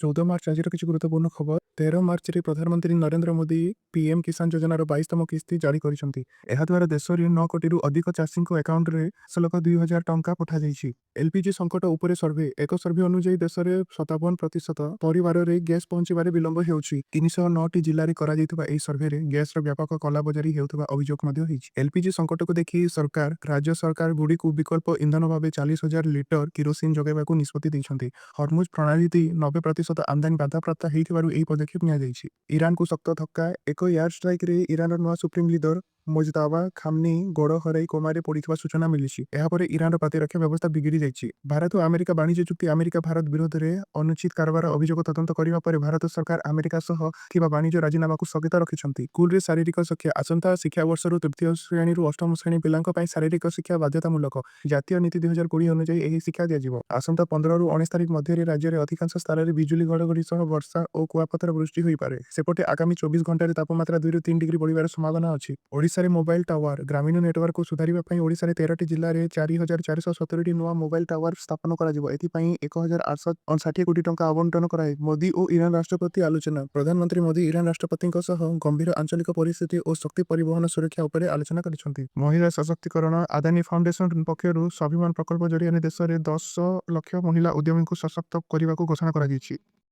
14 March ଆଜିର କିଛି ଗୁରୁତ୍ୱପୂର୍ଣ୍ଣ ଖବର। 13 ମାର୍ଚ୍ଚରେ ପ୍ରଧାନମନ୍ତ୍ରୀ ନରେନ୍ଦ୍ର ମୋଦି ପିଏମ୍ କିଷାନ ଯୋଜନାର 22ତମ କିସ୍ତି ଜାରି କରିଛନ୍ତି। ଏହାଦ୍ୱାରା ଦେଶରେ 9 କୋଟିରୁ ଅଧିକ ଚାଷୀଙ୍କ ଆକାଉଣ୍ଟରେ 10,02,000 ଟଙ୍କା ପଠାଯାଇଛି। ଏଲ୍‌ପିଜି ସଙ୍କଟ ଉପରେ ସର୍ଭେ। ଏକ ସର୍ଭେ ଅନୁଯାୟୀ ଦେଶରେ 57% ପରିବାରରେ ଗ୍ୟାସ୍ ପହଞ୍ଚିବାରେ ବିଳମ୍ବ ହେଉଛି। 309ଟି ଜିଲ୍ଲାରେ କରାଯାଇଥିବା ଏହି ସର୍ଭେରେ ଗ୍ୟାସ୍‌ର ବ୍ୟାପକ କଳାବଜାରୀ ହେଉଥିବା ଅଭିଯୋଗ ମଧ୍ୟ ହୋଇଛି। ଏଲ୍‌ପିଜି ସଙ୍କଟକୁ ଦେଖି ରାଜ୍ୟ ସରକାରଗୁଡ଼ିକୁ ବିକଳ୍ପ ଇନ୍ଧନ ଭାବେ 40,000 ଲିଟର କିରୋସିନ ଯୋଗାଇବାକୁ ନିଷ୍ପତ୍ତି ଦେଇଛନ୍ତି। ହର୍ମୁଜ ପ୍ରଣାଳୀ ଦେଇ 90% ଆମଦାନୀ ବାଧାପ୍ରାପ୍ତ ହୋଇଥିବାରୁ ଏହି ପଦକ୍ଷେପ ନିଆଯାଇଛି। ଇରାନକୁ ଶକ୍ତ ଧକ୍କା। ଏକ ଏୟାର ଷ୍ଟ୍ରାଇକ୍‌ରେ ଇରାନର ନୂଆ ସୁପ୍ରିମ୍ ଲିଡର ମୋଜତାବା ଖାମନେଇ ଗୋଡ଼ ହରାଇ କୋମାରେ ପଡ଼ିଥିବା ସୂଚନା ମିଳିଛି। ଏହାପରେ ଇରାନର ପ୍ରତିରକ୍ଷା ବ୍ୟବସ୍ଥା ବିଗିଡ଼ି ଯାଇଛି। ଭାରତ ଓ ଆମେରିକା ବାଣିଜ୍ୟ ଚୁକ୍ତି। ଆମେରିକା ଭାରତ ବିରୋଧରେ ଅନୁଚିତ କାରବାର ଅଭିଯୋଗ ତଦନ୍ତ କରିବା ପରେ ଭାରତ ସରକାର ଆମେରିକା ସହ ଥିବା ବାଣିଜ୍ୟ ରାଜିନାମାକୁ ସ୍ଥଗିତ ରଖିଛନ୍ତି। ସ୍କୁଲରେ ଶାରୀରିକ ଶିକ୍ଷା। ଆସନ୍ତା ଶିକ୍ଷାବର୍ଷରୁ 3ୟ ଶ୍ରେଣୀରୁ 8ମ ଶ୍ରେଣୀ ପିଲାଙ୍କ ପାଇଁ ଶାରୀରିକ ଶିକ୍ଷା ବାଧ୍ୟତାମୂଳକ। ଜାତୀୟ ନୀତି 2020 ଅନୁଯାୟୀ ଏହି ଶିକ୍ଷା ଦିଆଯିବ। ଆସନ୍ତା 15ରୁ 19 ତାରିଖ ମଧ୍ୟରେ ରାଜ୍ୟରେ ଅଧିକାଂଶ ସ୍ଥାନରେ ବିଜୁଳି ଘଡ଼ଘଡ଼ି ସହ ବର୍ଷା ଓ କୁଆପଥର ବୃଷ୍ଟି ହୋଇପାରେ। ସେପଟେ ଆଗାମୀ 24 ଘଣ୍ଟାରେ ତାପମାତ୍ରା 2ରୁ 3 ଡିଗ୍ରୀ ବଢ଼ିବାର ସମ୍ଭାବନା ଅଛି। ଓଡ଼ିଶାରେ ମୋବାଇଲ ଟାୱାର। ଗ୍ରାମୀଣ ନେଟୱାର୍କକୁ ସୁଧାରିବା ପାଇଁ ଓଡ଼ିଶାରେ 13ଟି ଜିଲ୍ଲାରେ 4,470ଟି ନୂଆ ମୋବାଇଲ ଟାୱାର ସ୍ଥାପନ କରାଯିବ। ଏଥିପାଇଁ 1,860 କୋଟି ଟଙ୍କା ଆବଣ୍ଟନ କରାଯିବ। ମୋଦି ଓ ଇରାନ ରାଷ୍ଟ୍ରପତି ଆଲୋଚନା। ପ୍ରଧାନମନ୍ତ୍ରୀ ମୋଦି ଇରାନ ରାଷ୍ଟ୍ରପତିଙ୍କ ସହ ଗମ୍ଭୀର ଆଞ୍ଚଳିକ ପରିସ୍ଥିତି ଓ ଶକ୍ତି ପରିବହନ ସୁରକ୍ଷା ଉପରେ ଆଲୋଚନା କରିଛନ୍ତି। ମହିଳା ସଶକ୍ତିକରଣ। ଆଦାନୀ ଫାଉଣ୍ଡେସନ ପକ୍ଷରୁ ସ୍ୱାଭିମାନ ପ୍ରକଳ୍ପ ଜରିଆରେ ଦେଶରେ 10 ଲକ୍ଷ ମହିଳା ଉଦ୍ୟମୀଙ୍କୁ ସଶକ୍ତ କରିବାକୁ ଘୋଷଣା କରାଯାଇଛି।